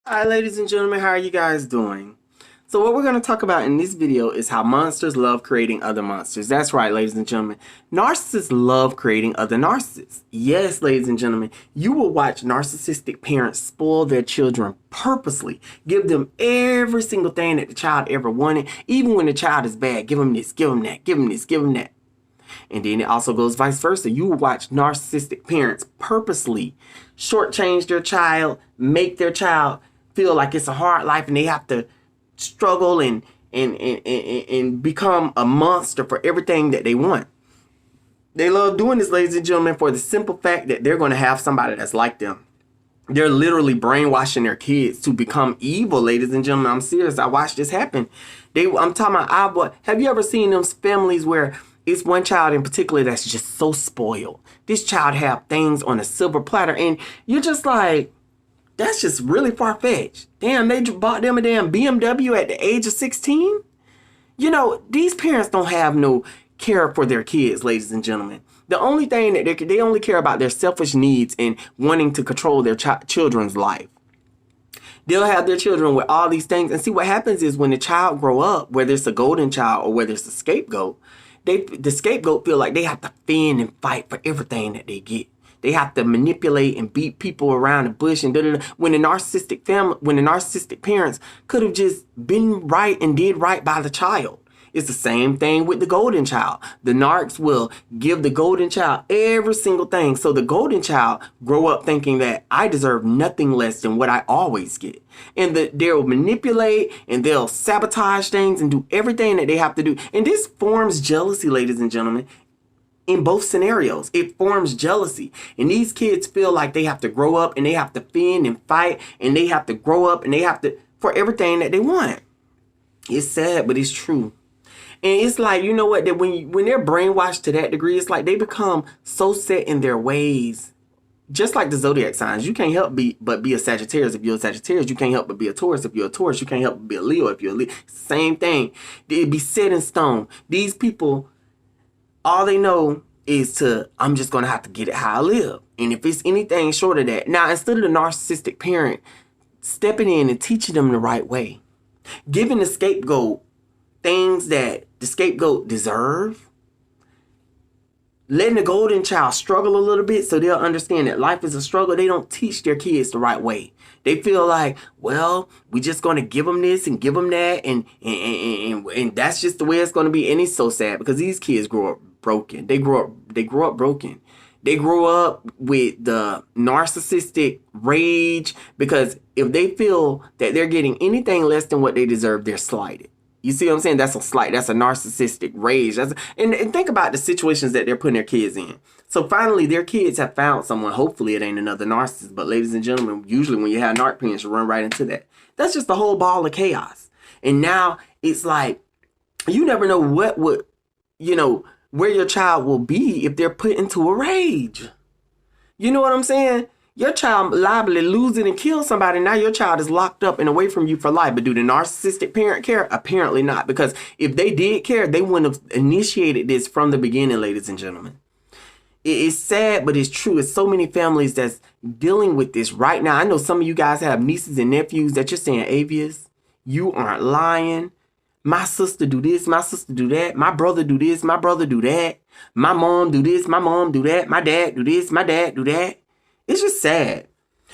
Hi ladies and gentlemen, how are you guys doing? So what we're going to talk about in this video is how monsters love creating other monsters. That's right, ladies and gentlemen. Narcissists love creating other narcissists. Yes, ladies and gentlemen, you will watch narcissistic parents spoil their children purposely. Give them every single thing that the child ever wanted. Even when the child is bad, give them this, give them that, give them this, give them that. And then it also goes vice versa. You will watch narcissistic parents purposely shortchange their child, make their child feel like it's a hard life and they have to struggle and become a monster for everything that they want. They love doing this, ladies and gentlemen, for the simple fact that they're going to have somebody that's like them. They're literally brainwashing their kids to become evil, ladies and gentlemen. I'm serious. I watched this happen. I'm talking about, have you ever seen those families where it's one child in particular that's just so spoiled? This child have things on a silver platter and you're just like, that's just really far-fetched. Damn, they bought them a damn BMW at the age of 16? You know, these parents don't have no care for their kids, ladies and gentlemen. The only thing that they only care about their selfish needs and wanting to control their children's life. They'll have their children with all these things. And see, what happens is when the child grow up, whether it's a golden child or whether it's a scapegoat, the scapegoat feel like they have to fend and fight for everything that they get. They have to manipulate and beat people around the bush and da-da-da. When the narcissistic parents could have just been right and did right by the child. It's the same thing with the golden child. The narcs will give the golden child every single thing. So the golden child grow up thinking that I deserve nothing less than what I always get. And they'll manipulate and they'll sabotage things and do everything that they have to do. And this forms jealousy, ladies and gentlemen. In both scenarios, it forms jealousy. And these kids feel like they have to grow up and they have to fend and fight and they have to grow up and they have to, for everything that they want. It's sad, but it's true. And it's like, you know what, that when they're brainwashed to that degree, it's like they become so set in their ways. Just like the zodiac signs, you can't help but be a Sagittarius if you're a Sagittarius. You can't help but be a Taurus if you're a Taurus. You can't help but be a Leo if you're a Leo. Same thing. It'd be set in stone. These people, all they know is I'm just going to have to get it how I live. And if it's anything short of that. Now, instead of the narcissistic parent stepping in and teaching them the right way, giving the scapegoat things that the scapegoat deserve, letting the golden child struggle a little bit so they'll understand that life is a struggle. They don't teach their kids the right way. They feel like, well, we're just going to give them this and give them that. And that's just the way it's going to be. And it's so sad because these kids grow up broken. They grow up broken. They grow up with the narcissistic rage because if they feel that they're getting anything less than what they deserve, they're slighted. You see what I'm saying? That's a slight. That's a narcissistic rage. And think about the situations that they're putting their kids in. So finally, their kids have found someone. Hopefully, it ain't another narcissist. But ladies and gentlemen, usually when you have narc parents, you run right into that. That's just a whole ball of chaos. And now it's like, you never know where your child will be if they're put into a rage. You know what I'm saying? Your child liable to lose it and kill somebody. Now your child is locked up and away from you for life. But do the narcissistic parent care? Apparently not. Because if they did care, they wouldn't have initiated this from the beginning, ladies and gentlemen. It's sad, but it's true. It's so many families that's dealing with this right now. I know some of you guys have nieces and nephews that you're saying, Avius, you aren't lying. My sister do this, my sister do that. My brother do this, my brother do that. My mom do this, my mom do that. My dad do this, my dad do that. It's just sad.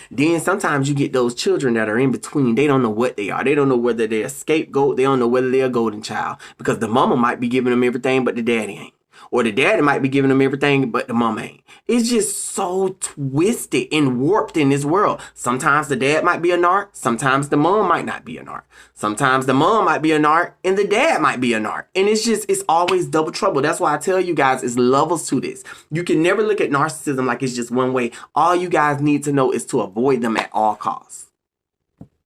Then sometimes you get those children that are in between. They don't know what they are. They don't know whether they're a scapegoat. They don't know whether they're a golden child. Because the mama might be giving them everything, but the daddy ain't. Or the daddy might be giving them everything, but the mama ain't. It's just so twisted and warped in this world. Sometimes the dad might be a narc. Sometimes the mom might not be a narc. Sometimes the mom might be a narc and the dad might be a narc. And it's always double trouble. That's why I tell you guys, it's levels to this. You can never look at narcissism like it's just one way. All you guys need to know is to avoid them at all costs.